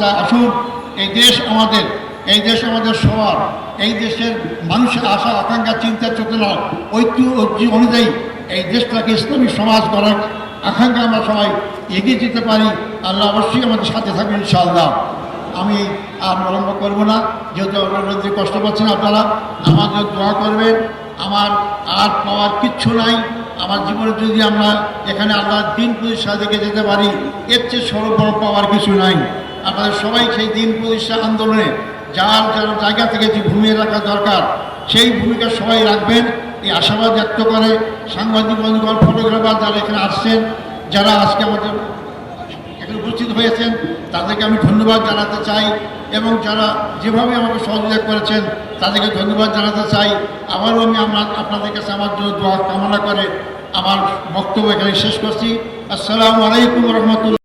চাই, আসুন এই দেশ আমাদের, এই দেশ আমাদের সবার, এই দেশের মানুষের আশা আকাঙ্ক্ষা চিন্তা চেতনা ঐক্য অনুযায়ী এই দেশটাকে ইসলামী সমাজ করার আকাঙ্ক্ষা আমরা সবাই এগিয়ে যেতে পারি। আল্লাহ অবশ্যই আমাদের সাথে থাকবেন ইনশাআল্লাহ। আমি আর বিলম্ব করব না, যেহেতু আপনারা কষ্ট পাচ্ছেন, আপনারা আমাদের দোয়া করবেন। আমার আর পাওয়ার কিচ্ছু নাই, আমার জীবনে যদি আমরা এখানে আল্লাহর দিন প্রতিষ্ঠা দিকে যেতে পারি, এর চেয়ে বড় পাওয়ার কিছু নাই। আপনাদের সবাই সেই দিন প্রতিষ্ঠা আন্দোলনে যার যার জায়গা থেকে যে ভূমিকা রাখা দরকার সেই ভূমিকা সবাই রাখবেন, এই আশাবাদ ব্যক্ত করে সাংবাদিক বন্ধুগণ, ফটোগ্রাফার যারা এখানে আসছেন, যারা আজকে আমাদের এখানে উপস্থিত হয়েছেন, তাদেরকে আমি ধন্যবাদ জানাতে চাই, এবং যারা যেভাবে আমাকে সহযোগিতা করেছেন তাদেরকে ধন্যবাদ জানাতে চাই। আবারও আমি আপনাদের কাছে আমার জন্য দোয়া কামনা করে আমার বক্তব্য এখানে শেষ করছি। আসসালামু আলাইকুম রহমতুল্লাহ।